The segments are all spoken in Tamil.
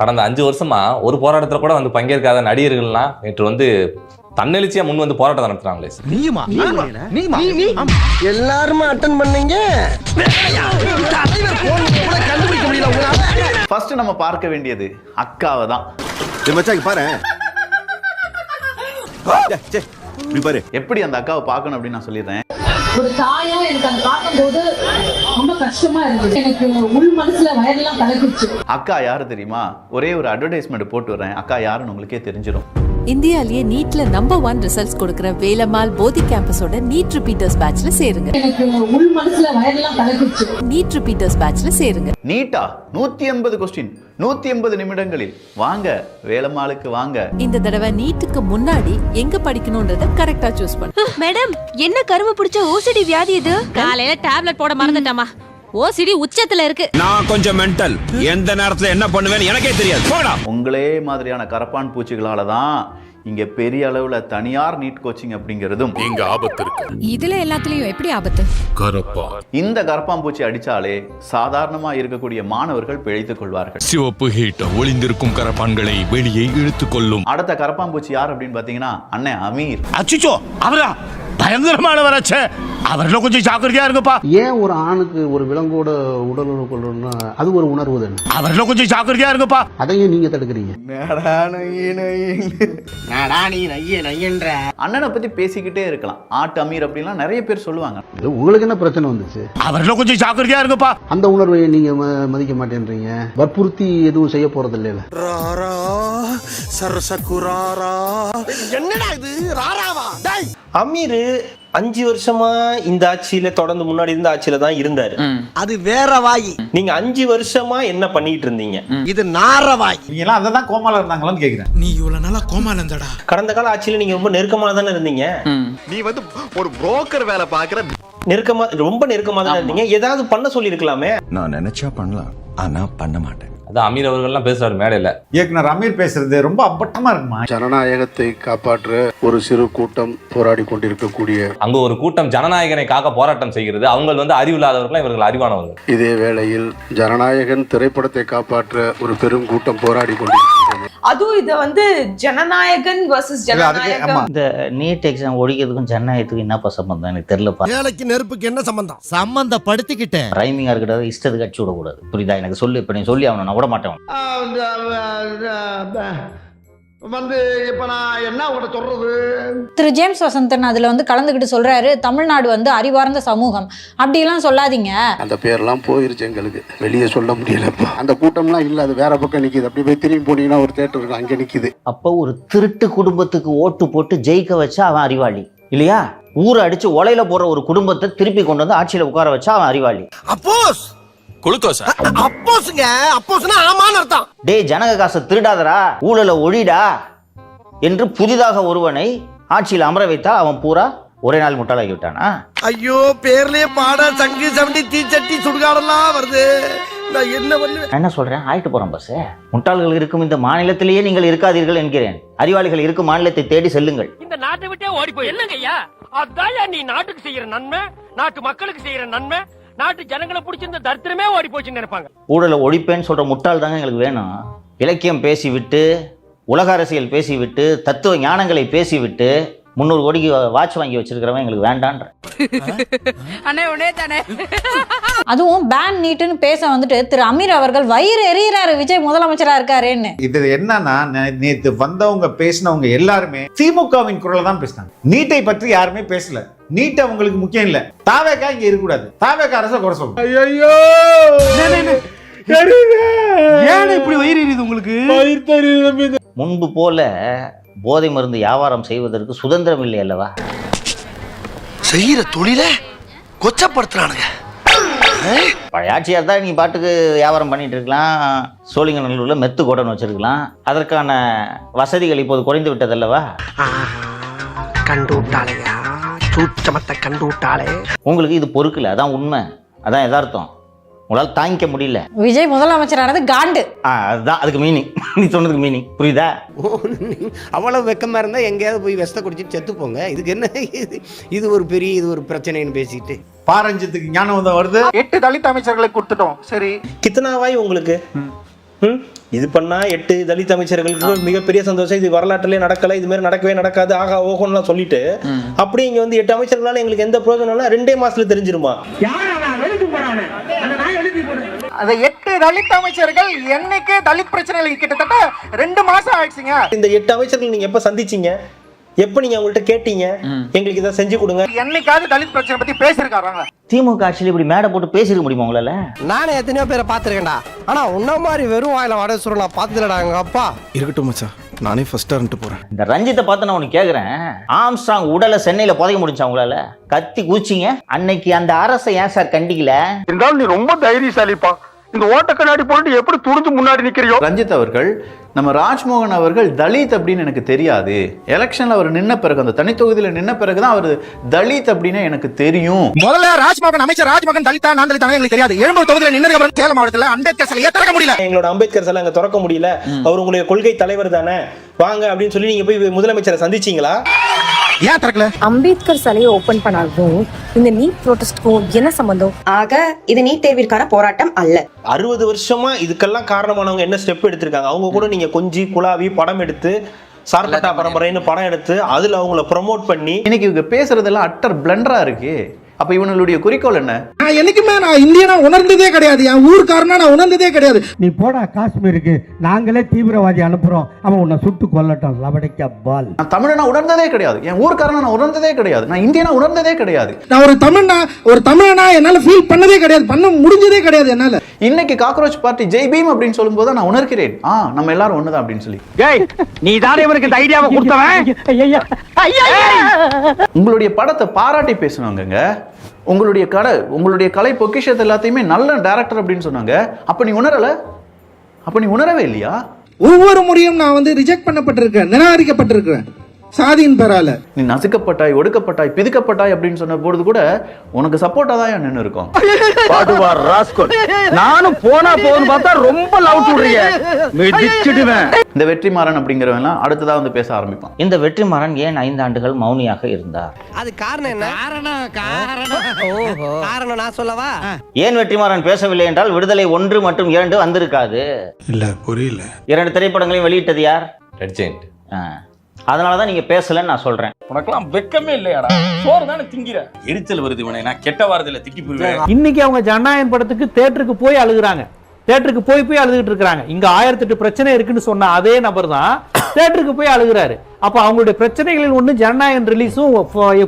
கடந்த 5 வருஷமா ஒரு போராட்டத்துல கூட வந்து பங்கேற்காத நடிகர்கள்லாம் நேற்று வந்து தன்னெழுச்சியா முன் வந்து போராட்டம் நடத்துறாங்களே. எல்லாருமே அட்டெண்ட் பண்ணீங்க. ஃபர்ஸ்ட் நம்ம பார்க்க வேண்டியது அக்காவை தான். பாரு எப்படி அந்த அக்காவை பார்க்கணும் அப்படின்னு நான் சொல்லிடுறேன். ஒரு தாயா எனக்கு அதை பார்க்கும்போது ரொம்ப கஷ்டமா இருந்தது. எனக்கு உள் மனசுல வயதெல்லாம் கலக்குச்சு. அக்கா யாரு தெரியுமா? ஒரே ஒரு அட்வர்டைஸ்மெண்ட் போட்டு வரேன், அக்கா யாருன்னு உங்களுக்கே தெரிஞ்சிடும். இந்தியாலயே நீட்ல நம்பர் 1 ரிசல்ட்ஸ் கொடுக்கிற வேலம்மாள் போதி கேம்பஸோட நீட் ரிப்பீட்டர்ஸ் பேட்ச்ல சேருங்க. எனக்கு உள் மனசுல வயதெல்லாம் கலக்குச்சு. நீட் ரிப்பீட்டர்ஸ் பேட்ச்ல சேருங்க. நீட்டா 180 கொஸ்டின் 180 நிமிடங்களில். வாங்க வேலம்மாளுக்கு வாங்க. இந்த தடவை நீட்டுக்கு முன்னாடி எங்க படிக்கணும்ன்றத கரெக்டா சூஸ் பண்ணு. மேடம், என்ன கரும பிடிச்ச ஓசிடி வியாதி இது? காலையில டேப்லெட் போட மறந்துட்டமா. ஓசிடி உச்சத்துல இருக்கு. நான் கொஞ்சம் மென்டல். எந்த நேரத்துல என்ன பண்ணுவேன்னு எனக்கே தெரியாது. போடா. உங்களே மாதிரியான கரப்பான் பூச்சிகளால தான் இங்க பெரிய அளவுல தனியார் நீட் கோச்சிங் அப்படிங்கிறதும் இங்க ஆபத்து இருக்கு. இதுல எல்லாத்துலயும் எப்படி ஆபத்து? கரப்பா. இந்த கரப்பான் பூச்சி அடிச்சாலே சாதாரணமா இருக்கக்கூடிய மாணவர்கள் பிழைத்துக் கொள்வார்கள். சிவப்பு ஹீட் ஒளிந்திருக்கும் கரப்பான்களை வெளியே இழுத்துக் கொள்ளும். அடுத்த கரப்பான் பூச்சி யார் அப்படின்னு பாத்தீங்கன்னா அண்ணன் அமீர். அச்சிச்சோ, அவரா பயங்கரமானவராச்சே. அவர்ல கொஞ்சம் ஜாக்கிரதையா இருங்கப்பா. ஏன் ஒரு ஆணுக்கு ஒரு விலங்கோட உடல் உறவு கொள்ளணும்னா அது ஒரு உணர்வு தானே. அவர்ல கொஞ்சம் ஜாக்கிரதையா இருங்கப்பா. அதையும் நீங்க தடுக்கிறீங்க. அண்ணனை பத்தி பேசிக்கிட்டே இருக்கலாம். ஆட்டு அமீர் அப்படின்லாம் நிறைய பேர் சொல்லுவாங்க. உங்களுக்கு என்ன பிரச்சனை வந்துச்சு? அவர்ல கொஞ்சம் ஜாக்கிரதையா இருங்கப்பா. அந்த உணர்வை நீங்க மதிக்க மாட்டேன்றீங்க. வற்புறுத்தி எதுவும் செய்ய போறது இல்ல. என்னடா இது ராராவா? அமீர் 5 வருஷமா இந்த ஆட்சியில தொடர்ந்து முன்னாடி இருந்த ஆட்சியில தான் இருந்தாரு. அது வேற வாய். நீங்க 5 வருஷமா என்ன பண்ணிட்டு இருந்தீங்க? இது நார வாய். நீங்க எல்லாம் அததான் கோமால இருந்தாங்களான்னு கேக்குறேன். நீ இவ்வளவு நாளா கோமால இருந்தடா. கடந்த கால ஆட்சியில நீங்க ரொம்ப நெருக்கமா தானே இருந்தீங்க. நீ வந்து ஒரு புரோக்கர் வேலை பாக்குற. நெருக்கமா, ரொம்ப நெருக்கமா தானே இருந்தீங்க. ஏதாவது பண்ண சொல்லி இருக்கலாமே. நான் நினைச்சா பண்ணலாம், ஆனா பண்ண மாட்டேன். அதான் அமீர் அவர்கள்லாம் பேசுறாரு மேடையில. இயக்குனர் அமீர் பேசுறது ரொம்ப அப்பட்டமா இருக்குமா? ஜனநாயகத்தை காப்பாற்ற ஒரு சிறு கூட்டம் போராடி கொண்டிருக்கக்கூடிய அங்க ஒரு கூட்டம் ஜனநாயகனை காக்க போராட்டம் செய்கிறது. அவங்க வந்து அறிவில்லாதவர்கள், இவர்கள் அறிவானவர்கள். இதே வேளையில் ஜனநாயகன் திரைப்படத்தை காப்பாற்ற ஒரு பெரும் கூட்டம் போராடி கொண்டிருக்கிறது. அதுவும் இத வந்து ஜனநாயகன் வர்சஸ் ஜனநாயகம். இந்த நீட் எக்ஸாம் ஒழிக்கிறதுக்கும் ஜனநாயகத்துக்கும் என்னப்பா சம்பந்தம் எனக்கு தெரியலப்பா. வேலைக்கு நெருப்புக்கு என்ன சம்பந்தம்? சம்பந்தப்படுத்திக்கிட்டேன். ரைமிங்கா இருக்கக்கூடாது, இஷ்டத்துக்கு அடிச்சு விடக்கூடாது. புரியுதா? எனக்கு சொல்லு. இப்ப நீ சொல்லி அவனை நான் விட மாட்டேன். வந்து இப்ப நான் என்ன உங்கள்கிட்ட சொல்றது? திரு ஜேம்ஸ் வசந்தன் அதுல வந்து கலந்துகிட்டு சொல்றாரு, தமிழ்நாடு வந்து அறிவார்ந்த சமூகம் அப்படிலாம் சொல்லாதீங்க. அந்த பேர்லாம் போயிருச்சு, எங்களுக்கு வெளியே சொல்ல முடியலப்பா. அந்த கூட்டம்லாம் இல்ல, அது வேற பக்கம் நிக்குது. அப்படி போய் திரும்பி போனீங்கன்னா ஒரு தியேட்டர் இருக்கு, அங்க நிக்குது. அப்போ ஒரு திருட்டு குடும்பத்துக்கு ஓட்டு போட்டு ஜெயிக்க வச்சா அவன் அறிவாளி இல்லையா? ஊரை அடிச்சு ஒலையில போற ஒரு குடும்பத்தை திருப்பி கொண்டு வந்து ஆட்சியில உட்கார வச்சா அவன் அறிவாளி. அப்போஸ் குளுக்கோஸா? அப்போஸ்ங்க, அப்போஸ்னா ஆமான்னு அர்த்தம். டேய், ஜனக காசை திருடாதரா, ஊழல ஒழிடா என்று புதிதாக ஒருவனை ஆட்சியில் அமர வைத்தா அவன் பூரா ஒரே நாள் முட்டாளாகி விட்டானா? ஐயோ, பேர்லயே பாட சங்கு சவண்டி தீச்சட்டி சுடுகாடெல்லாம் வருது. நான் என்ன பண்ணு? என்ன சொல்றேன்? ஆயிட்டு போறோம் பஸ். முட்டாள்கள் இருக்கும் இந்த மாநிலத்திலேயே நீங்கள் இருக்காதீர்கள் என்கிறேன். அறிவாளிகள் இருக்கும் மாநிலத்தை தேடி செல்லுங்கள். இந்த நாட்டை விட்டே ஓடி போய் என்னங்க ஐயா? அதான் நீ நாட்டுக்கு செய்யற நன்மை, நாட்டு மக்களுக்கு செய்யற நன்மை, நாட்டு ஜனங்களை பிடிச்சிருந்த தரித்திரமே ஓடி போச்சுன்னு நினைப்பாங்க. ஊழலை ஒழிப்பேன்னு சொல்ற முட்டாள் தாங்க எங்களுக்கு வேணும். இலக்கியம் பேசிவிட்டு, உலக அரசியல் பேசிவிட்டு, தத்துவ ஞானங்களை பேசிவிட்டு 300 கோடிக்கு வாட்ச் வாங்கி வச்சிருக்கிறவன் எங்களுக்கு வேண்டான்ற. அதுவும் பேன் நீட்டுன்னு பேச வந்துட்டு திரு அமீர் அவர்கள் வயிறு எறிகிறாரு விஜய் முதலமைச்சரா இருக்காருன்னு. இது என்னன்னா, நேத்து வந்தவங்க பேசினவங்க எல்லாருமே திமுகவின் குரலை தான் பேசினாங்க. நீட்டை பற்றி யாருமே பேசல. நீட் அவங்களுக்கு முக்கியம் இல்ல. தாவேக்கா இங்க இருக்க கூடாது. தாவேக்கா அரச குறை சொல்லும். ஐயோ, ஏன் இப்படி வயிறு எரியுது உங்களுக்கு? முன்பு போல போதை மருந்து வியாபாரம் செய்வதற்கு சுதந்திரம் இல்லை அல்லவா? செய்யற தொழில கொச்சப்படுத்துறானுங்க. பழைய ஆட்சியார் தான் நீ பாட்டுக்கு வியாபாரம் பண்ணிட்டு இருக்கலாம். சோழிங்கநல்லூர்ல மெத்து கோடன் வச்சிருக்கலாம். அதற்கான வசதிகள் இப்போது குறைந்து விட்டது அல்லவா? கண்டு விட்டாளையா, சூச்சமத்தை கண்டு விட்டாளே. உங்களுக்கு இது பொறுக்கல, அதான் உண்மை, அதான் யதார்த்தம். உங்களால் தாங்கிக்க முடியல. விஜய் முதலமைச்சரானது காண்டு. அதுதான் அதுக்கு மீனிங். நீ சொன்னதுக்கு மீனிங் புரியுதா? அவ்வளவு வெக்கமா இருந்தா எங்கேயாவது போய் வெஸ்த குடிச்சிட்டு செத்து போங்க. இதுக்கு என்ன இது ஒரு பெரிய இது ஒரு பிரச்சனைன்னு பேசிட்டு பாரஞ்சத்துக்கு ஞானம் வருது. 8 தலித் அமைச்சர்களை கொடுத்துட்டோம். சரி, கித்தனாவாய் உங்களுக்கு இது பண்ணா 8 தலித் அமைச்சர்களுக்கு மிகப்பெரிய சந்தோஷம், இது வரலாற்றிலே நடக்கல, இது மாதிரி நடக்கவே நடக்காது, ஆகா ஓகோன்னு சொல்லிட்டு அப்படி இங்க வந்து 8 அமைச்சர்களால எங்களுக்கு எந்த பிரயோஜனம் 2 மாசத்துல தெரிஞ்சிருமா? அந்த 8 தலித் அமைச்சர்கள் என்னைக்கே தலித் பிரச்சனைகள் கிட்டத்தட்ட 2 மாசம் ஆயிடுச்சுங்க. இந்த 8 அமைச்சர்கள் நீங்க எப்ப சந்திச்சீங்க? எப்ப நீங்க அவங்கள்ட்ட கேட்டீங்க எங்களுக்கு இதை செஞ்சு கொடுங்க? என்னைக்காவது தலித் பிரச்சனை பத்தி பேசிருக்காங்க? திமுக ஆட்சியில் இப்படி மேடை போட்டு பேசிருக்க முடியுமா உங்களால? நானே எத்தனையோ பேரை பாத்துருக்கேன்டா, ஆனா உன்ன மாதிரி வெறும் வாயில வடை சுருள் நான் பார்த்ததுலடா எங்க அப்பா. இருக்கட்டும் மச்சான், நானே ஃபர்ஸ்டா இருந்துட்டு போறேன். இந்த ரஞ்சித்தை பார்த்து நான் உனக்கு கேட்குறேன், ஆம்ஸ்ட்ராங் உடலை சென்னையில் புதைக்க முடிஞ்சா உங்களால? கத்தி கூச்சிங்க. அன்னைக்கு அந்த அரசை ஏன் சார் கண்டிக்கல? இருந்தாலும் நீ ரொம்ப தைரியசாலிப்பா, இந்த ஓட்ட கண்ணாடி போட்டு எப்படி துணிஞ்சு முன்னாடி நிக்கிறியோ. ரஞ்சித் அவர்கள், நம்ம ராஜ்மோகன் அவர்கள் தலித் அப்படின்னு எனக்கு தெரியாது. எலெக்ஷன்ல அவர் நின்ன பிறகு, அந்த தனி தொகுதியில நின்ன பிறகுதான் அவர் தலித் அப்படின்னு எனக்கு தெரியும். முதல்ல ராஜ்மோகன், அமைச்சர் ராஜ்மோகன் தலித்தா நான் தலித்தா எங்களுக்கு தெரியாது. 70 தொகுதியில நின்னதுக்கு அப்புறம் சேலம் மாவட்டத்துல அம்பேத்கர் சிலையை திறக்க முடியல. எங்களோட அம்பேத்கர் சிலை அங்க திறக்க முடியல, அவர் உங்களுடைய கொள்கை தலைவர் தானே, வாங்க அப்படின்னு சொல்லி நீங்க போய் முதலமைச்சரை சந்திச்சீங்களா? ஏன் திறக்கல? அம்பேத்கர் சிலையை ஓபன் பண்ணாலும் இந்த நீட் ப்ரொடெஸ்ட்க்கும் என்ன சம்பந்தம்? ஆக இது நீட் தேர்விற்கான போராட்டம் அல்ல. 60 வருஷமா இதுக்கெல்லாம் காரணமானவங்க என்ன ஸ்டெப் எடுத்திருக்காங்க? அவங்க கூட நீங்க கொஞ்சி குழாவி படம் எடுத்து சார்பட்டா பரம்பரைன்னு படம் எடுத்து அதுல அவங்கள ப்ரமோட் பண்ணி இன்னைக்கு இவங்க பேசுறதெல்லாம் அட்டர் பிளண்டரா இருக்கு. அப்ப இவனுடைய குறிக்கோள் என்ன? நான் என்னைக்குமே நான் இந்தியனா உணர்ந்ததே கிடையாது, என் ஊர்க்காரனா நான் உணர்ந்ததே கிடையாது. நீ போடா காஷ்மீருக்கு, நாங்களே தீவிரவாதி அனுப்புறோம், அவன் உன்னை சுட்டு கொல்லட்டும், லபடைக்க பால். நான் தமிழனா உணர்ந்ததே கிடையாது, என் ஊர்க்காரனா நான் உணர்ந்ததே கிடையாது, நான் இந்தியனா உணர்ந்ததே கிடையாது. நான் ஒரு தமிழனா என்னால ஃபீல் பண்ணதே கிடையாது, பண்ண முடிஞ்சதே கிடையாது என்னால. இன்னைக்கு காக்ரோச் பார்ட்டி ஜெய் பீம் அப்படின்னு சொல்லும் போது நான் உணர்கிறேன், நம்ம எல்லாரும் ஒண்ணுதான் அப்படின்னு சொல்லி. நீ தானே இவனுக்கு இந்த ஐடியாவை கொடுத்தவன். உங்களுடைய படத்தை பாராட்டி பேசுனாங்க, உங்களுடைய கலை பொக்கிஷத்தை எல்லாத்தையுமே நல்ல டைரக்டர் அப்படின்னு சொன்னாங்க. அப்ப நீ உணரல? அப்ப நீ உணரவே இல்லையா? ஒவ்வொரு முறையும் நான் வந்து ரிஜெக்ட் பண்ணப்பட்டிருக்கேன், நிராகரிக்கப்பட்டிருக்கிறேன் சாதியின் பெறால. நீ நசுக்கப்பட்டாய், ஒடுக்கப்பட்டாய், பிதுக்கப்பட்டாய் அப்படின்னு சொன்ன பொழுது கூட உனக்கு சப்போர்ட்டா தான் நின்று இருக்கும். நானும் போனா போதும் பார்த்தா ரொம்ப லவ் டுறீங்க. இந்த வெற்றிமாறன் அப்படிங்கிறவன் அடுத்ததா வந்து பேச ஆரம்பிப்பான். இந்த வெற்றிமாறன் ஏன் 5 ஆண்டுகள் மௌனியாக இருந்தார்? அது காரணம் என்ன? காரணம் நான் சொல்லவா? ஏன் வெற்றிமாறன் பேசவில்லை என்றால் விடுதலை 1 மற்றும் 2 வந்திருக்காது. இல்ல புரியல. 2 திரைப்படங்களையும் வெளியிட்டது யார்? Red giant. அதனாலதான் நீங்க பேசலன்னு நான் சொல்றேன். உனக்கெல்லாம் வெக்கமே இல்லையாடா? சோறு தானே திங்கிற. எரிச்சல் வருது இவனை, நான் கெட்ட வாரத்துல திக்கி போயிடுவேன். இன்னைக்கு அவங்க ஜனநாயகம் படத்துக்கு தியேட்டருக்கு போய் அழுகுறாங்க, தியேட்டருக்கு போய் அழுதுகிட்டு இருக்காங்க. இங்க 1008 பிரச்சனை இருக்குன்னு சொன்ன அதே நபர் தான் தியேட்டருக்கு போய் அழுகுறாரு. அப்ப அவங்களுடைய பிரச்சனைகளில் ஒண்ணு ஜனநாயகம் ரிலீஸும்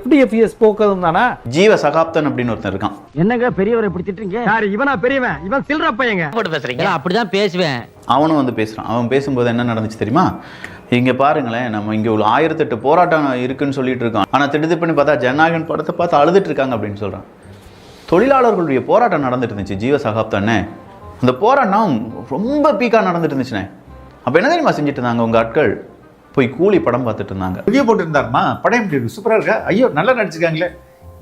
FDFS போக்குவதும் தானா? ஜீவ சகாப்தன் அப்படின்னு ஒருத்தன் இருக்கான். என்னங்க பெரியவரை இப்படி திட்டுறீங்க? யாரு இவனா பெரியவன்? இவன் சில்ற பையங்க. போட்டு பேசுறீங்க? அப்படிதான் பேசுவேன். அவனும் வந்து பேசுறான். அவன் பேசும்போது என்ன நடந்துச்சு தெரியுமா? இங்க பாருங்களேன், நம்ம இங்க ஒரு 1008 போராட்டம் இருக்குன்னு சொல்லிட்டு இருக்கோம், ஆனா திடுத்து பண்ணி பார்த்தா ஜனநாயகன் படத்தை பார்த்து அழுதுட்டு இருக்காங்க அப்படின்னு சொல்றான். தொழிலாளர்களுடைய போராட்டம் நடந்துட்டு இருந்துச்சு ஜீவ சகாப்தன்னு. அந்த போராட்டம் ரொம்ப பீக்கா நடந்துட்டு இருந்துச்சுனே. அப்ப என்ன தெரியுமா செஞ்சுட்டு இருந்தாங்க உங்க ஆட்கள்? போய் கூலி படம் பார்த்துட்டு இருந்தாங்க. ரிவ்யூ போட்டு இருந்தாருமா, படம் எப்படி இருக்கு, சூப்பரா இருக்கா, ஐயோ நல்லா நடிச்சிருக்காங்களே,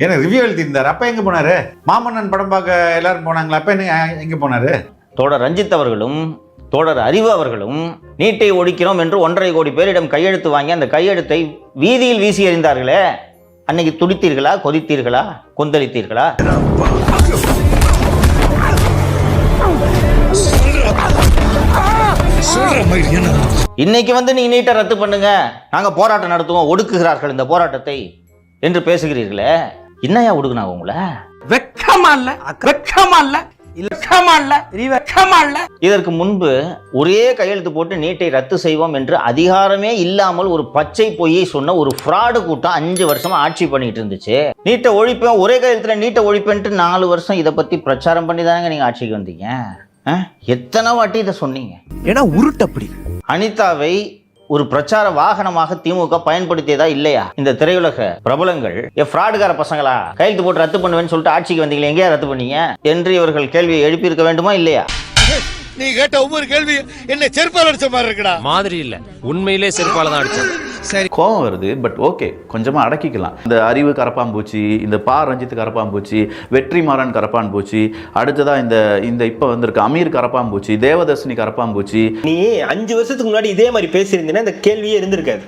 ஏன்னா ரிவ்யூ எழுதியிருந்தாரு. அப்ப எங்க போனாரு? மாமன்னன் படம் பார்க்க எல்லாரும் போனாங்களா? அப்ப எங்க போனாரு? தோழர் ரஞ்சித் அவர்களும் தோழர் அறிவு அவர்களும் நீட்டை ஒழிக்கிறோம் என்று 1.5 கோடி பேரிடம் கையெழுத்து வாங்கி அந்த கையெழுத்தை வீதியில் வீசி எறிந்தார்களே, அன்னைக்கு துடித்தீர்களா, கொதித்தீர்களா, கொந்தளித்தீர்களா? இன்னைக்கு வந்து நீ நீட்டை ரத்து பண்ணுங்க, நாங்க போராட்டம் நடத்துவோம், ஒடுக்குகிறார்கள் இந்த போராட்டத்தை என்று பேசுகிறீர்களே, என்னையா ஒடுக்குனாங்க உங்களை? வெக்கமா இல்ல? வெக்கமா இல்ல? இதற்கு முன்பு ஒரே கையெழுத்து போட்டு நீட்டை ரத்து செய்வோம் என்று அதிகாரமே இல்லாமல் ஒரு பச்சை பொய்யை சொன்ன ஒரு ஃப்ராடு கூட்டம் 5 வருஷமா ஆட்சி பண்ணிட்டு இருந்துச்சு. நீட்டை ஒழிப்பேன், ஒரே கையெழுத்துல நீட்டை ஒழிப்பேன்ட்டு 4 வருஷம் இதை பத்தி பிரச்சாரம் பண்ணி தானங்க நீங்க ஆட்சிக்கு வந்தீங்க. எத்தனை வாட்டி இதை சொன்னீங்க? ஏன்னா உருட்டப்படி அனிதாவை ஒரு பிரச்சார வாகனமாக திமுக பயன்படுத்தியதா இல்லையா? இந்த திரையுலக பிரபலங்கள் ஃப்ராடுகார பசங்களா கையெழுத்து போட்டு ரத்து பண்ணுவேன்னு சொல்லிட்டு ஆட்சிக்கு வந்தீங்களே, எங்கேயா ரத்து பண்ணீங்க என்று இவர்கள் கேள்வியை எழுப்பி இருக்க வேண்டுமா இல்லையா? நீ கேட்ட ஒவ்வொரு கேள்வி என்ன செருப்பால் அடிச்ச மாதிரி இருக்குடா. மாதிரி இல்ல, உண்மையிலே செருப்பால தான் அடிச்சேன். சரி, கோவம் வருது, பட் ஓகே, கொஞ்சமா அடக்கிக்கலாம். இந்த அறிவு கரப்பாம்பூச்சி, இந்த ரஞ்சித் கரப்பாம்பூச்சி, வெற்றிமாறன் கரப்பான்பூச்சி, அடுத்ததா இந்த இப்ப வந்திருக்க அமீர் கரப்பாம்பூச்சி, தேவதர்ஷினி கரப்பாம்பூச்சி. நீ 5 வருஷத்துக்கு முன்னாடி இதே மாதிரி பேசியிருந்தீங்கன்னா இந்த கேள்வியே இருந்திருக்காது.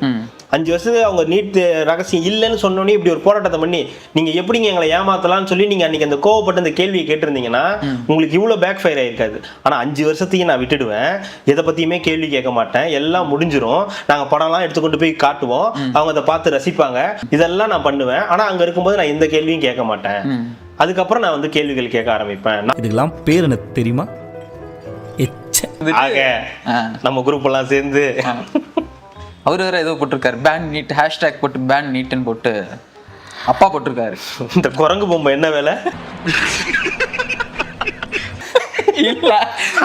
5 வருஷத்துக்கு அவங்க நீட் ரகசியம் இல்லைன்னு சொன்னோன்னே இப்படி ஒரு போராட்டத்தை பண்ணி நீங்க எப்படிங்க எங்களை ஏமாத்தலாம்னு சொல்லி நீங்க அன்னைக்கு அந்த கோவப்பட்டு அந்த கேள்வியை கேட்டிருந்தீங்கன்னா உங்களுக்கு இவ்வளவு பேக் ஃபயர் ஆயிருக்காது. ஆனா 5 வருஷத்தையும் நான் விட்டுடுவேன், எதை பத்தியுமே கேள்வி கேட்க மாட்டேன், எல்லாம் முடிஞ்சிரும், நாங்க படம்லாம் எடுத்துக்கொண்டு போய் காட்டுவோம், அவங்க அதை பார்த்து ரசிப்பாங்க, இதெல்லாம் நான் பண்ணுவேன். ஆனா அங்க இருக்கும்போது நான் எந்த கேள்வியும் கேட்க மாட்டேன். அதுக்கப்புறம் நான் வந்து கேள்விகள் கேட்க ஆரம்பிப்பேன். இதுக்கெல்லாம் பேர் எனக்கு தெரியுமா? ஆக நம்ம குரூப் எல்லாம் சேர்ந்து அவர் வேற ஏதோ போட்டிருக்காரு, பேன் நீட் ஹேஷ்டேக் போட்டு பேன் நீட்னு போட்டு அப்பா போட்டிருக்காரு. இந்த குரங்கு பொம்மை என்ன வேலை? இல்ல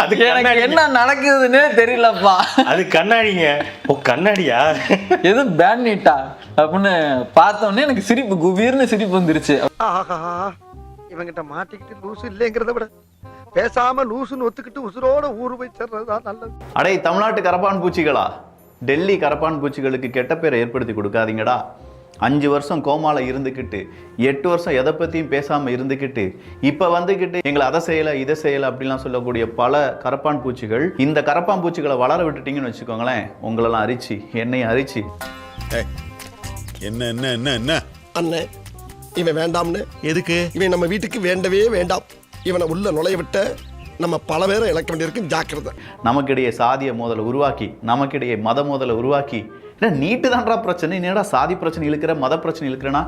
அதுக்கு எனக்கு என்ன நடக்குதுன்னு தெரியலப்பா. அது கண்ணாடிங்க. ஓ கண்ணாடியா? எது பேன் நீட்டா அப்படின்னு பார்த்தோன்னே எனக்கு சிரிப்பு, குபீர்னு சிரிப்பு வந்துருச்சு. இவங்கிட்ட மாட்டிக்கிட்டு லூசு இல்லைங்கிறத விட பேசாம லூசுன்னு ஒத்துக்கிட்டு உசுரோட ஊரு போய் சேர்றதுதான் நல்லது. அடே தமிழ்நாட்டு கரப்பான் பூச்சிகளா, டெல்லி கரப்பான் பூச்சிகளுக்கு கெட்ட பேரை ஏற்படுத்தி கொடுக்காதீங்கடா. 5 வருஷம் கோமால இருந்துக்கிட்டு 8 வருஷம் எதை பற்றியும் பேசாமல் இருந்துக்கிட்டு இப்போ வந்துக்கிட்டு எங்களை அதை செய்யலை இதை செய்யலை அப்படிலாம் சொல்லக்கூடிய பல கரப்பான் பூச்சிகள், இந்த கரப்பான் பூச்சிகளை வளர விட்டுட்டீங்கன்னு வச்சுக்கோங்களேன், உங்களெல்லாம் அரிச்சு என்னையும் அரிச்சு. என்ன என்ன என்ன என்ன அண்ணே இவன் வேண்டாம்னு. எதுக்கு? இவன் நம்ம வீட்டுக்கு வேண்டவே வேண்டாம். இவனை உள்ள நுழைய விட்ட நம்ம பல பேரை இழக்க வேண்டியிருக்கு, ஜாக்கிரதை. நமக்கிடையே சாதிய மோதலை உருவாக்கி, நமக்கிடையே மத மோதலை உருவாக்கி, நீட்டு தான்றா பிரச்சனை, என்னடா சாதி பிரச்சனை இழுக்கிற, மத பிரச்சனை இழுக்கிறனா?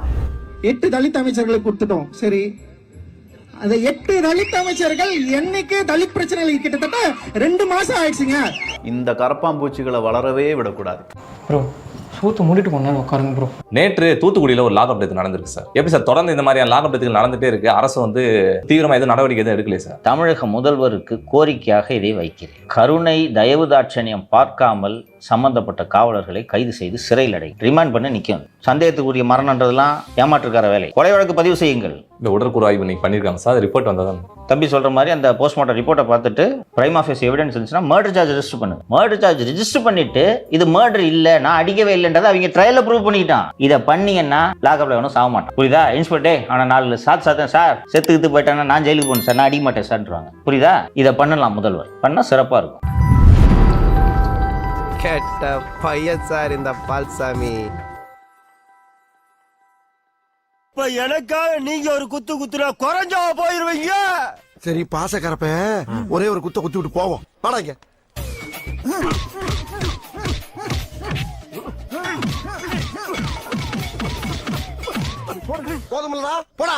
8 தலித் அமைச்சர்களை கொடுத்துட்டோம், சரி. அந்த 8 தலித் அமைச்சர்கள் என்னைக்கு தலித் பிரச்சனைகள் கிட்டத்தட்ட 2 மாசம் ஆயிடுச்சுங்க. இந்த கரப்பாம்பூச்சிகளை வளரவே விடக்கூடாது. சூத்து மூடிட்டு போனா உட்காருங்க ப்ரோ. நேற்று தூத்துக்குடியில் ஒரு லாக்அப் டெத் நடந்திருக்கு சார். எப்படி சார் தொடர்ந்து இந்த மாதிரியான லாக்அப் டெத்துகள் நடந்துட்டே இருக்கு, அரசு வந்து தீவிரமா எதுவும் நடவடிக்கை எதுவும் எடுக்கலையே சார்? தமிழக முதல்வருக்கு கோரிக்கையாக இதை வைக்கிறேன். கருணை தயவு தாட்சணியம் பார்க்காமல் சம்பந்தப்பட்ட காவலர்களை கைது செய்து சிறையில் அடை ரிமாண்ட் பண்ண நிற்கும். சந்தேகத்துக்குரிய மரணன்றதெல்லாம் ஏமாற்றுக்கார வேலை. கொலை வழக்கு பதிவு செய்யுங்கள். இந்த உடற்கூறு ஆய்வு நீங்க பண்ணிருக்காங்க சார், ரிப்போர்ட் வந்ததான் தம்பி சொல்ற மாதிரி அந்த போஸ்ட்மார்ட்டம் ரிப்போர்ட்டை பார்த்துட்டு பிரைம் ஆஃபீஸ் எவிடன்ஸ் இருந்துச்சுன்னா மர்டர் சார்ஜ் ரெஜிஸ்டர் பண்ணுங்க. மர்டர் சார்ஜ் ரெஜிஸ்டர் பண்ணிட்டு இது மர்டர் இல்ல, நான் அடிக்கவே இல்லைன்றதை அவங்க ட்ரையல்ல ப்ரூவ் பண்ணிட்டான். இதை பண்ணீங்கன்னா லாக்அப்ல வேணும் சாக மாட்டான். புரியுதா? இன்ஸ்பெக்டே ஆனா 4 சாத்தேன் சார், செத்துக்கிட்டு போயிட்டாங்கன்னா நான் ஜெயிலுக்கு போகணும் சார், நான் அடிக்க மாட்டேன் சார்ன்றாங்க. புரியுதா? இதை பண்ணலாம், முதல்வர் பண்ணா சிறப்பா இருக்கும். கேட்ட பையன் சார் இந்த பால்சாமி. இப்ப எனக்காக நீங்க ஒரு குத்து குத்துனா குறைஞ்சா போயிருவீங்க. சரி பாசக்கரப்ப ஒரே ஒரு குத்த குத்தி விட்டு போவோம். வாடாங்க. போதுமில்லடா போடா.